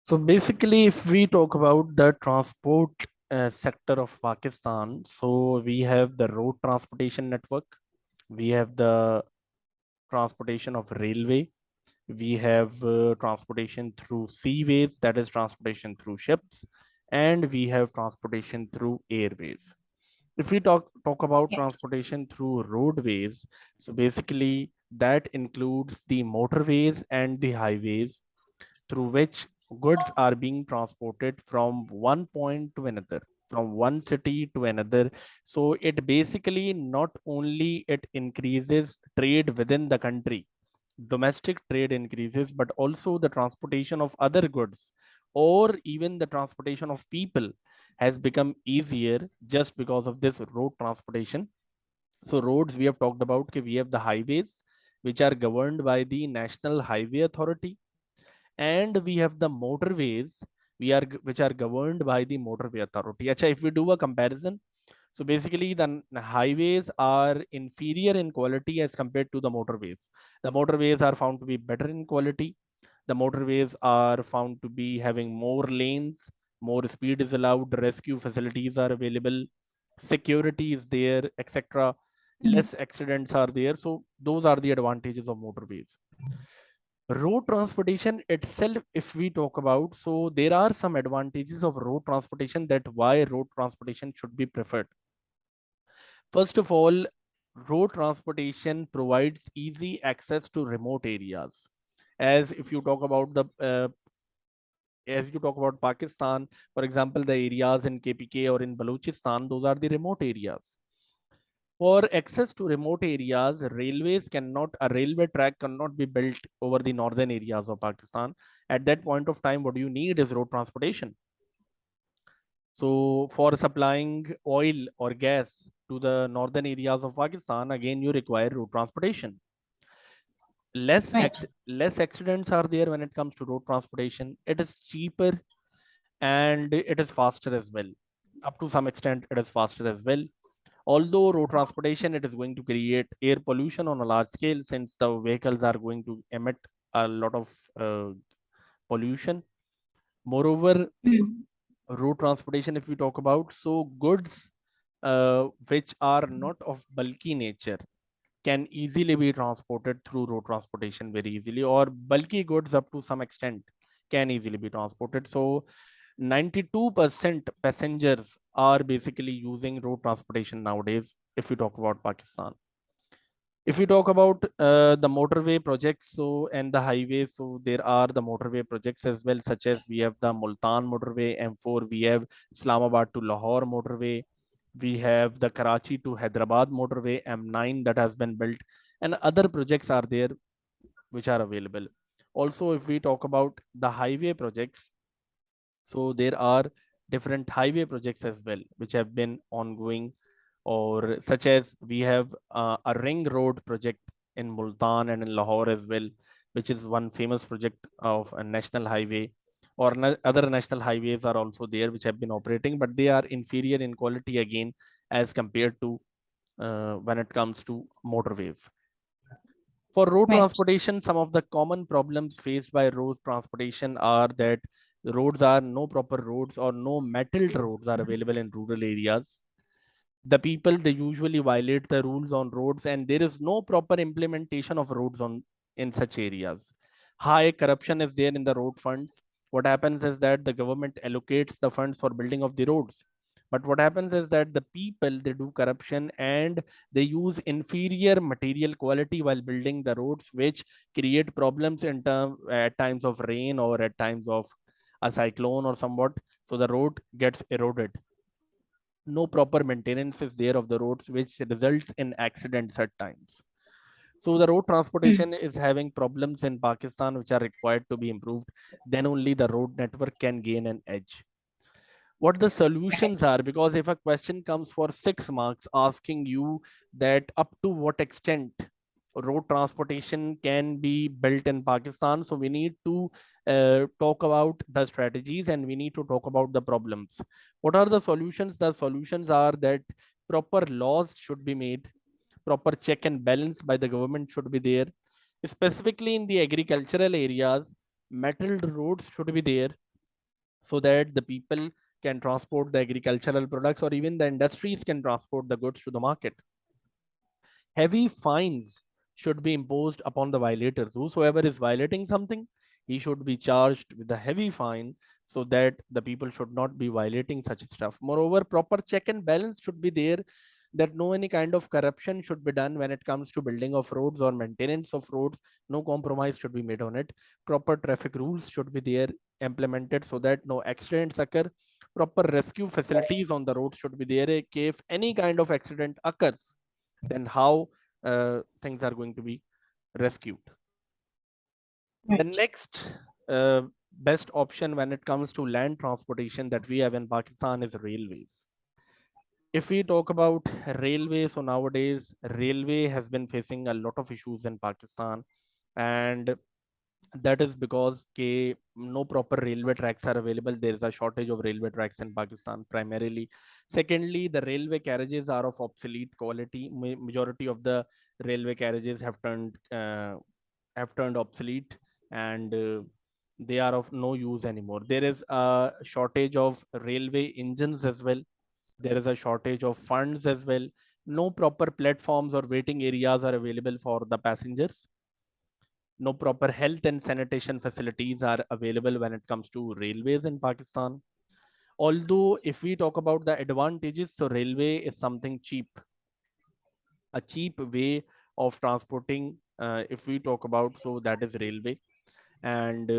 So basically, if we talk about the transport sector of Pakistan, so we have the road transportation network, we have the transportation of railway, we have transportation through seaways, that is transportation through ships, and we have transportation through airways. If we talk about Yes. transportation through roadways, so basically that includes the motorways and the highways through which goods are being transported from one point to another, from one city to another. So it basically not only it increases trade within the country, domestic trade increases, but also the transportation of other goods or even the transportation of people has become easier just because of this road transportation. So roads we have talked about, we have the highways which are governed by the National Highway Authority, and we have the motorways which are governed by the Motorway Authority. Acha, if we do a comparison, so basically the highways are inferior in quality as compared to the motorways. The motorways are found to be better in quality. The motorways are found to be having more lanes, more speed is allowed, rescue facilities are available, security is there, etc. Mm. Less accidents are there. So those are the advantages of motorways. Road transportation itself, if we talk about, so there are some advantages of road transportation, that why road transportation should be preferred. First of all, road transportation provides easy access to remote areas. As if you talk about the as you talk about Pakistan, for example, the areas in KPK or in Balochistan, those are the remote areas. For access to remote areas, a railway track cannot be built over the northern areas of Pakistan. At that point of time, what you need is road transportation. So for supplying oil or gas to the northern areas of Pakistan, again, you require road transportation. Right. Less accidents are there when it comes to road transportation. It is cheaper and it is faster as well. Up to some extent, it is faster as well. Although road transportation, it is going to create air pollution on a large scale, since the vehicles are going to emit a lot of pollution. Moreover, Mm. road transportation, if we talk about, so goods which are not of bulky nature can easily be transported through road transportation very easily, or bulky goods up to some extent can easily be transported. So 92% passengers are basically using road transportation nowadays, if we talk about Pakistan. If we talk about the motorway projects, so and the highways, so there are the motorway projects as well, such as we have the Multan motorway M4, we have Islamabad to Lahore motorway, we have the Karachi to Hyderabad motorway M9 that has been built, and other projects are there which are available. Also, if we talk about the highway projects, so there are different highway projects as well which have been ongoing, or such as we have a ring road project in Multan and in Lahore as well, which is one famous project of a national highway. Or other national highways are also there which have been operating, but they are inferior in quality again as compared to when it comes to motorways. For road Right. transportation, some of the common problems faced by road transportation are that the roads are no proper roads or no metalled roads are available in rural areas. The people, they usually violate the rules on roads, and there is no proper implementation of roads on in such areas. High corruption is there in the road funds. What happens is that the government allocates the funds for building of the roads, but what happens is that the people, they do corruption and they use inferior material quality while building the roads, which create problems in term at times of rain or at times of a cyclone or somewhat. So the road gets eroded. No proper maintenance is there of the roads, which results in accidents at times. So the road Mm. transportation is having problems in Pakistan which are required to be improved. Then only the road network can gain an edge. What the Right. solutions are, because if a question comes for 6 marks asking you that up to what extent road transportation can be built in Pakistan, so we need to talk about the strategies and we need to talk about the problems. What are the solutions? The solutions are that proper laws should be made, proper check and balance by the government should be there, specifically in the agricultural areas. Metalled roads should be there, so that the people can transport the agricultural products, or even the industries can transport the goods to the market. Heavy fines should be imposed upon the violators. Whosoever is violating something, he should be charged with a heavy fine, so that the people should not be violating such stuff. Moreover, proper check and balance should be there, that no any kind of corruption should be done when it comes to building of roads or maintenance of roads. No compromise should be made on it. Proper traffic rules should be there implemented, so that no accidents occur. Proper rescue facilities on the road should be there. If any kind of accident occurs, then how things are going to be rescued. The next best option when it comes to land transportation that we have in Pakistan is railways. If we talk about railway, so nowadays railway has been facing a lot of issues in Pakistan, and that is because no proper railway tracks are available. There is a shortage of railway tracks in Pakistan primarily. Secondly, the railway carriages are of obsolete quality. Majority of the railway carriages have turned obsolete, and they are of no use anymore. There is a shortage of railway engines as well. There is a shortage of funds as well. No proper platforms or waiting areas are available for the passengers. No proper health and sanitation facilities are available when it comes to railways in Pakistan. Although if we talk about the advantages, so railway is something cheap, a cheap way of transporting. If we talk about, so that is railway. And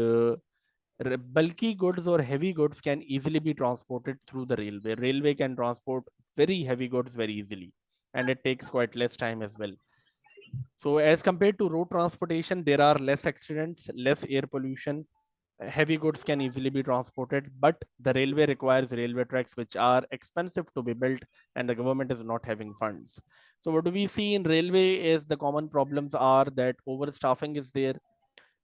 bulky goods or heavy goods can easily be transported through the railway. Railway can transport very heavy goods very easily, and it takes quite less time as well. So as compared to road transportation, there are less accidents, less air pollution. Heavy goods can easily be transported, but the railway requires railway tracks, which are expensive to be built, and the government is not having funds. So what do we see in railway is the common problems are that overstaffing is there.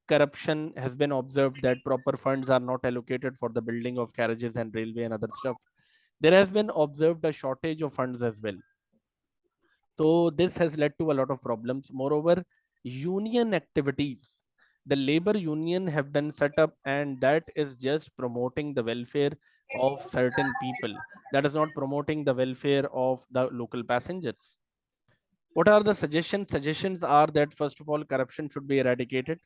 Corruption has been observed, that proper funds are not allocated for the building of carriages and railway and other stuff. There has been observed a shortage of funds as well. So this has led to a lot of problems. Moreover, union activities, the labor union have been set up, and that is just promoting the welfare of certain people. That is not promoting the welfare of the local passengers. What are the suggestions? Suggestions are that first of all, corruption should be eradicated.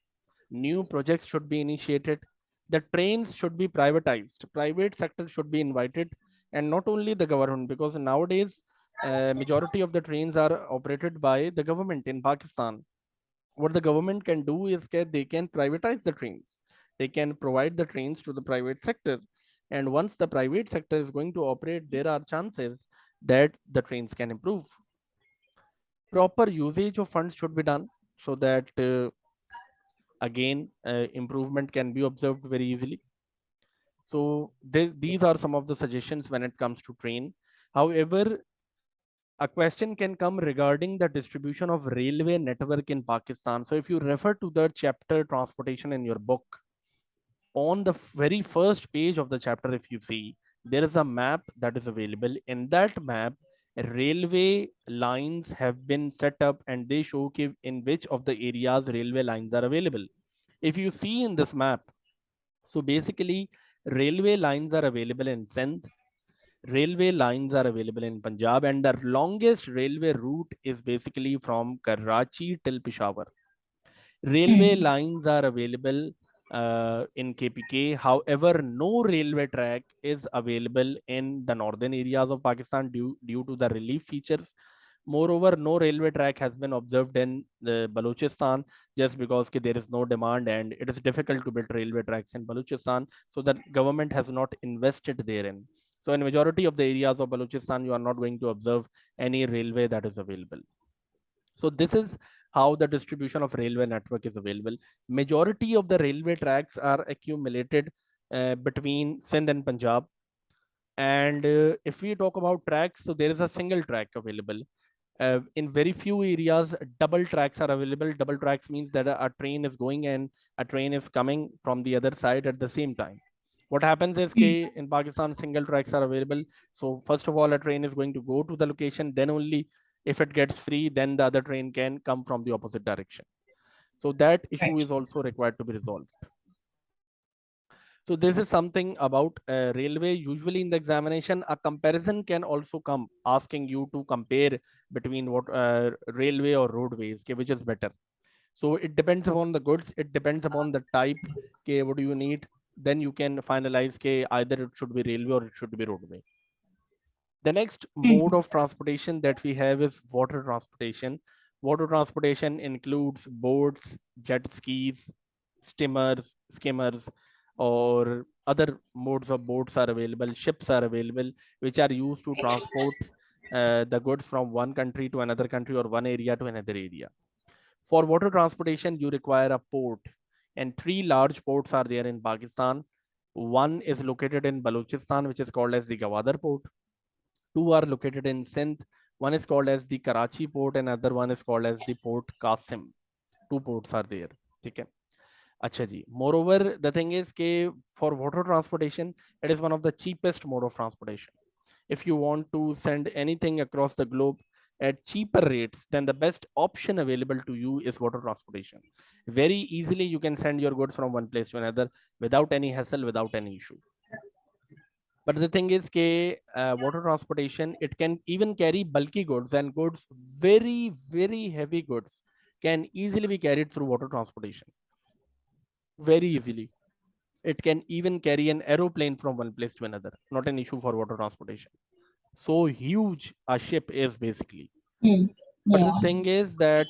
New projects should be initiated. The trains should be privatized. Private sector should be invited, and not only the government, because nowadays majority of the trains are operated by the government in Pakistan. What the government can do is that they can privatize the trains. They can provide the trains to the private sector. And once the private sector is going to operate, there are chances that the trains can improve. Proper usage of funds should be done, so that again improvement can be observed very easily. So these are some of the suggestions when it comes to train. However, a question can come regarding the distribution of railway network in Pakistan. So if you refer to the chapter transportation in your book, on the very first page of the chapter, if you see, there is a map that is available. In that map, railway lines have been set up, and they show in which of the areas railway lines are available. If you see in this map, so basically railway lines are available in Sindh, railway lines are available in Punjab, and the longest railway route is basically from Karachi till Peshawar. Railway lines are available in KPK. However, no railway track is available in the northern areas of Pakistan due to the relief features. Moreover, no railway track has been observed in the Balochistan, just because there is no demand and it is difficult to build railway tracks in Balochistan. So the government has not invested therein. So in majority of the areas of Balochistan, you are not going to observe any railway that is available. So this is how the distribution of railway network is available. Majority of the railway tracks are accumulated between Sindh and Punjab. And if we talk about tracks, so there is a single track available. In very few areas, double tracks are available. Double tracks means that a train is going and a train is coming from the other side at the same time. What happens is in Pakistan, single tracks are available. So first of all, a train is going to go to the location, then only if it gets free, then the other train can come from the opposite direction. So that issue is also required to be resolved. So this is something about railway. Usually in the examination, a comparison can also come asking you to compare between what railway or roadways, okay, which is better. So it depends upon the goods. It depends upon the type. Okay, what do you need? Then you can finalize. Okay, either it should be railway or it should be roadway. The next mode of transportation that we have is water transportation. Water transportation includes boats, jet skis, steamers, skimmers, or other modes of boats are available. Ships are available, which are used to transport the goods from one country to another country or one area to another area. For water transportation, you require a port, and three large ports are there in Pakistan. One is located in Balochistan, which is called as the Gwadar port. Two are located in Sindh. One is called as the Karachi port, and other one is called as the Port Qasim. Two ports are there. Okay. Acha ji. Moreover, the thing is that for water transportation, it is one of the cheapest mode of transportation. If you want to send anything across the globe at cheaper rates, then the best option available to you is water transportation. Very easily, you can send your goods from one place to another without any hassle, without any issue. But the thing is water transportation, it can even carry bulky goods, and goods, very, very heavy goods, can easily be carried through water transportation. Very easily. It can even carry an aeroplane from one place to another. Not an issue for water transportation. So huge a ship is basically. But Yeah. the thing is that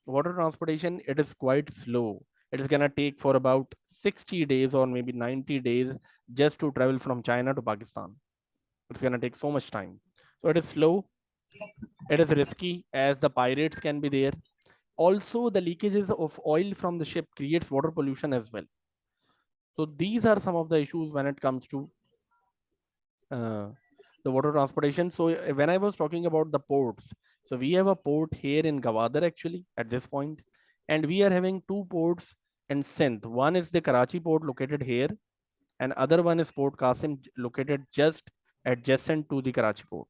water transportation, it is quite slow. It is gonna take for about 60 days or maybe 90 days just to travel from China to Pakistan. It's gonna take so much time. So it is slow. It is risky as the pirates can be there. Also, the leakages of oil from the ship creates water pollution as well. So these are some of the issues when it comes to uh, the water transportation. So when I was talking about the ports, so we have a port here in Gwadar actually at this point, and we are having two ports in Sindh. One is the Karachi port located here, and other one is Port Qasim located just adjacent to the Karachi port.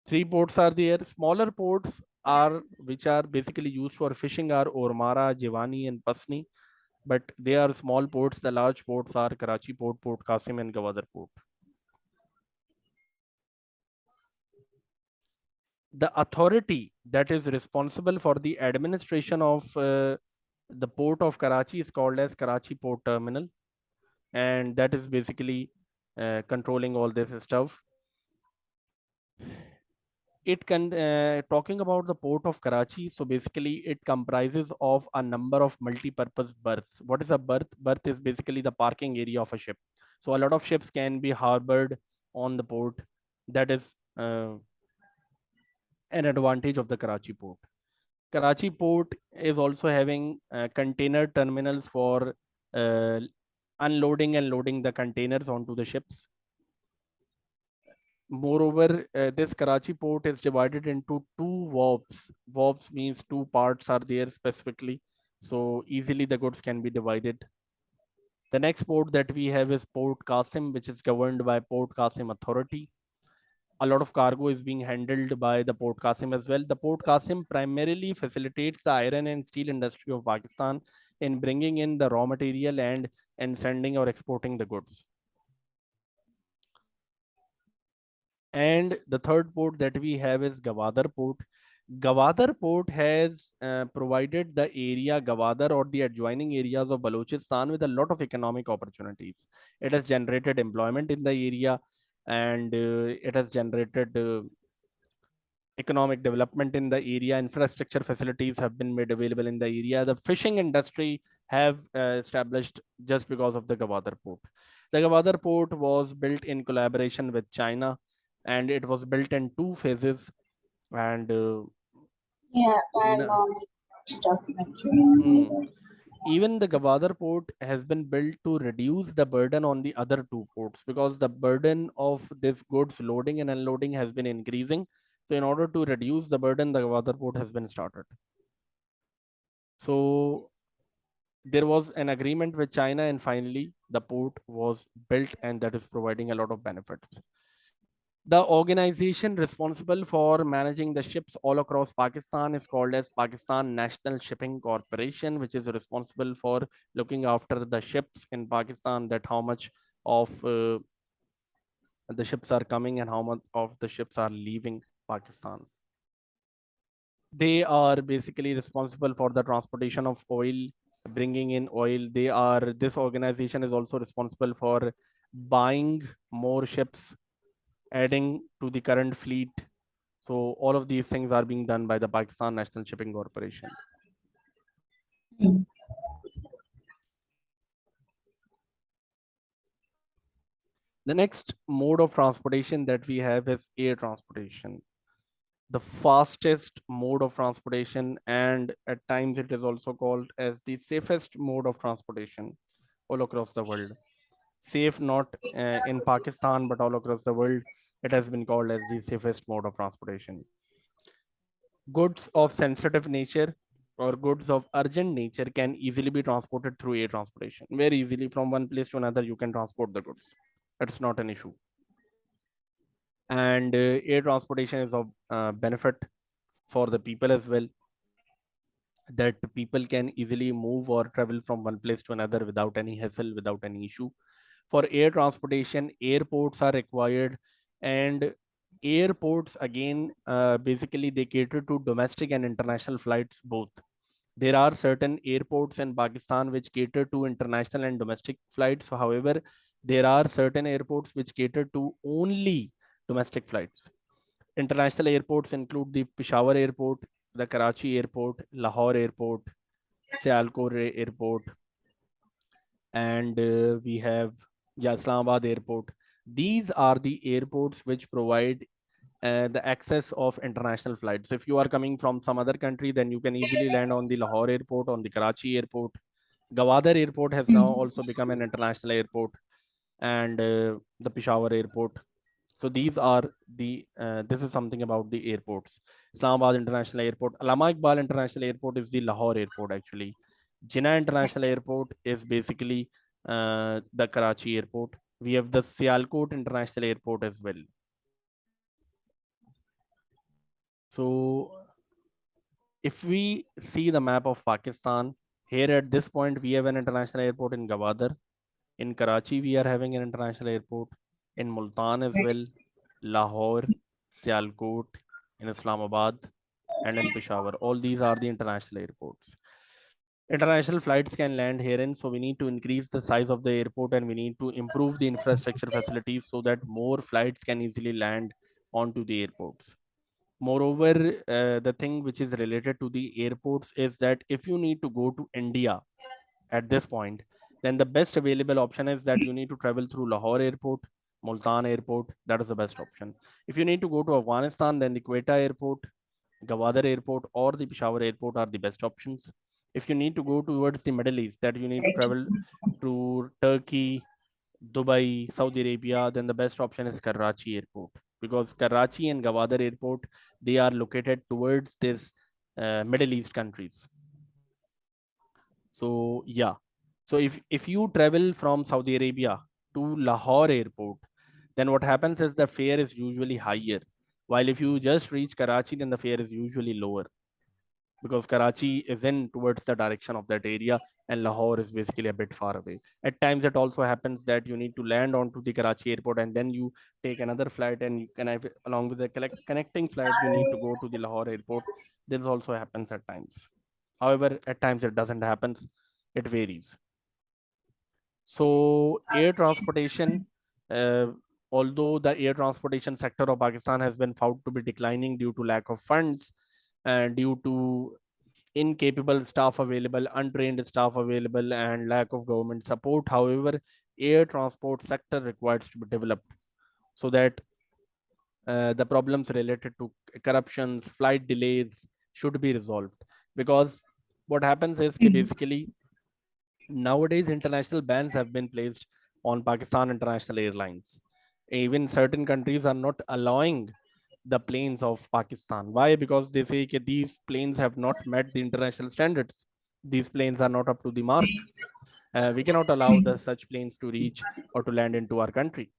Three ports are there. Smaller ports are which are basically used for fishing are Ormara, Jiwani, and Pasni. But they are small ports. The large ports are Karachi port, Port Qasim, and Gwadar port. The authority that is responsible for the administration of the port of Karachi is called as Karachi Port Terminal, and that is basically controlling all this stuff. It can talking about the port of Karachi. So basically, it comprises of a number of multi-purpose berths. What is a berth? Berth is basically the parking area of a ship. So a lot of ships can be harbored on the port. That is an advantage of the Karachi port. Karachi port is also having container terminals for uh, unloading and loading the containers onto the ships. Moreover, this Karachi port is divided into two wharves. Wharves means two parts are there specifically, so easily the goods can be divided. The next port that we have is Port Qasim, which is governed by Port Qasim Authority. A lot of cargo is being handled by the Port Qasim as well. The Port Qasim primarily facilitates the iron and steel industry of Pakistan in bringing in the raw material and sending or exporting the goods. And the third port that we have is Gwadar port. Gwadar port has provided the area Gwadar or the adjoining areas of Balochistan with a lot of economic opportunities. It has generated employment in the area, and it has generated economic development in the area. Infrastructure facilities have been made available in the area. The fishing industry have established just because of the Gwadar port. The Gwadar port was built in collaboration with China, and it was built in two phases. And Yeah, I'm documentary. even the Gwadar port has been built to reduce the burden on the other two ports, because the burden of this goods loading and unloading has been increasing. So in order to reduce the burden, the Gwadar port has been started. So there was an agreement with China, and finally the port was built, and that is providing a lot of benefits. The organization responsible for managing the ships all across Pakistan is called as Pakistan National Shipping Corporation, which is responsible for looking after the ships in Pakistan, that how much of the ships are coming and how much of the ships are leaving Pakistan. They are basically responsible for the transportation of oil, bringing in oil. This organization is also responsible for buying more ships, adding to the current fleet. So all of these things are being done by the Pakistan National Shipping Corporation. Mm. The next mode of transportation that we have is air transportation. The fastest mode of transportation, and at times it is also called as the safest mode of transportation all across the world. Safe not in Pakistan, but all across the world, it has been called as the safest mode of transportation. Goods of sensitive nature or goods of urgent nature can easily be transported through air transportation. Very easily from one place to another, you can transport the goods. It's not an issue. And air transportation is of benefit for the people as well, that people can easily move or travel from one place to another without any hassle, without any issue. For air transportation, airports are required, and airports again, basically they cater to domestic and international flights both. There are certain airports in Pakistan which cater to international and domestic flights. However, there are certain airports which cater to only domestic flights. International airports include the Peshawar Airport, the Karachi Airport, Lahore Airport, Sialkot Airport, and we have Islamabad Airport. These are the airports which provide the access of international flights. If you are coming from some other country, then you can easily land on the Lahore Airport, on the Karachi Airport. Gwadar Airport has now also become an international airport, and the Peshawar Airport. So these are the this is something about the airports. Islamabad International Airport, Allama Iqbal International Airport is the Lahore Airport actually. Jinnah International Airport is basically the Karachi Airport. We have the Sialkot International Airport as well. So if we see the map of Pakistan, here at this point we have an international airport in Gwadar. In Karachi, we are having an international airport. In Multan as well, Lahore, Sialkot, in Islamabad, and in Peshawar. All these are the international airports. International flights can land herein, so we need to increase the size of the airport and we need to improve the infrastructure facilities so that more flights can easily land onto the airports. Moreover, the thing which is related to the airports is that if you need to go to India at this point, then the best available option is that you need to travel through Lahore Airport, Multan Airport. That is the best option. If you need to go to Afghanistan, then the Quetta Airport, Gwadar Airport, or the Peshawar Airport are the best options. If you need to go towards the Middle East, that you need to travel to Turkey, Dubai, Saudi Arabia, then the best option is Karachi Airport, because Karachi and Gwadar Airport, they are located towards this Middle East countries. So yeah, so if you travel from Saudi Arabia to Lahore Airport, then what happens is the fare is usually higher. While if you just reach Karachi, then the fare is usually lower, because Karachi is in towards the direction of that area and Lahore is basically a bit far away. At times it also happens that you need to land onto the Karachi airport and then you take another flight, and you can have, along with the connecting flight, you need to go to the Lahore airport. This also happens at times. However, at times it doesn't happen. It varies. So air transportation, uh, although the air transportation sector of Pakistan has been found to be declining due to lack of funds and due to incapable staff available, untrained staff available, and lack of government support. However, air transport sector requires to be developed so that the problems related to corruptions, flight delays should be resolved. Because what happens is basically nowadays international bans have been placed on Pakistan International Airlines. Even certain countries are not allowing the planes of Pakistan. Why? Because they say that these planes have not met the international standards. These planes are not up to the mark. We cannot allow such planes to reach or to land into our country.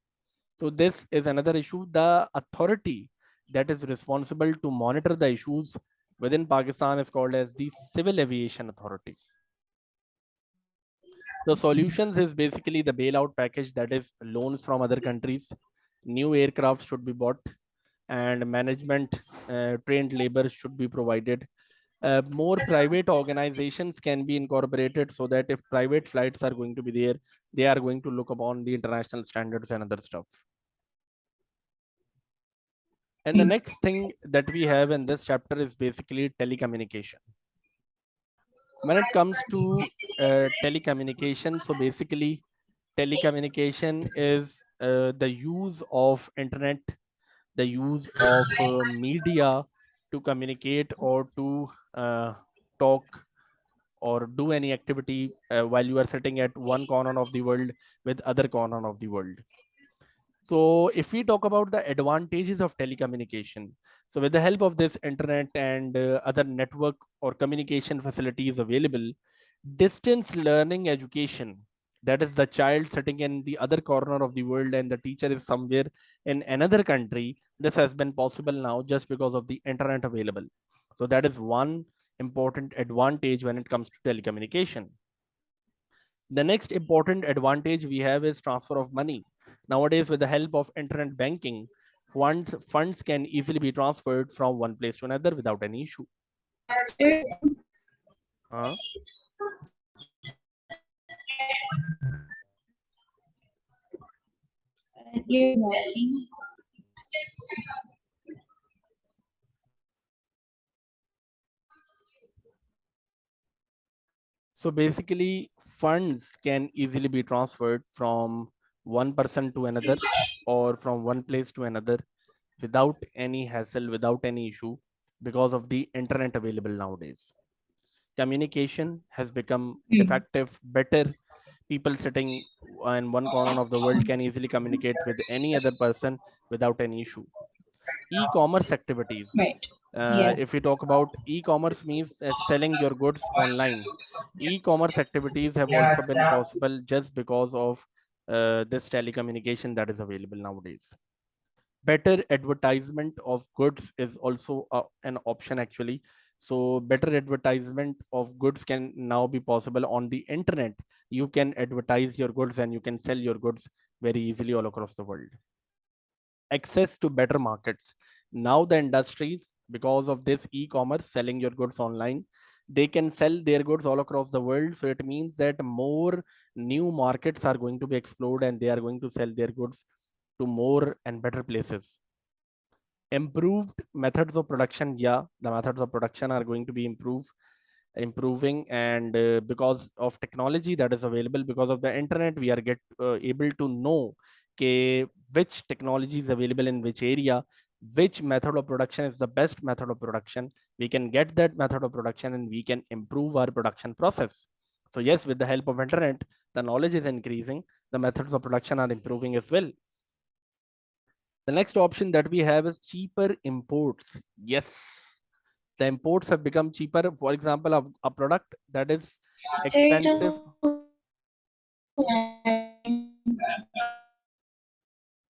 So this is another issue. The authority that is responsible to monitor the issues within Pakistan is called as the Civil Aviation Authority. The solutions is basically the bailout package, that is loans from other countries. New aircraft should be bought and management trained labor should be provided. More private organizations can be incorporated so that if private flights are going to be there, they are going to look upon the international standards and other stuff. And the next thing that we have in this chapter is basically telecommunication. When it comes to telecommunication, so basically telecommunication is the use of internet, the use of media to communicate or to talk or do any activity while you are sitting at one corner of the world with other corner of the world. So if we talk about the advantages of telecommunication, so with the help of this internet and other network or communication facilities available, distance learning education, that is the child sitting in the other corner of the world and the teacher is somewhere in another country, this has been possible now just because of the internet available. So that is one important advantage when it comes to telecommunication. The next important advantage we have is transfer of money. Nowadays, with the help of internet banking, funds can easily be transferred from one place to another without any issue. So basically, funds can easily be transferred from one person to another or from one place to another without any hassle, without any issue, because of the internet available nowadays. Communication has become effective, better. People sitting in one corner of the world can easily communicate with any other person without any issue. E-commerce activities. Right. Yeah. If we talk about e-commerce, means selling your goods online. E-commerce activities have also been possible just because of this telecommunication that is available nowadays. Better advertisement of goods is also an option actually. So better advertisement of goods can now be possible on the internet. You can advertise your goods and you can sell your goods very easily all across the world. Access to better markets. Now the industries, because of this e-commerce, selling your goods online, they can sell their goods all across the world. So it means that more new markets are going to be explored and they are going to sell their goods to more and better places. Improved methods of production. Yeah, the methods of production are going to be improving, and because of technology that is available, because of the internet, we are able to know which technology is available in which area, which method of production is the best method of production. We can get that method of production and we can improve our production process. So yes, with the help of internet, the knowledge is increasing, the methods of production are improving as well. The next option that we have is cheaper imports. Yes, the imports have become cheaper. For example, a product that is expensive.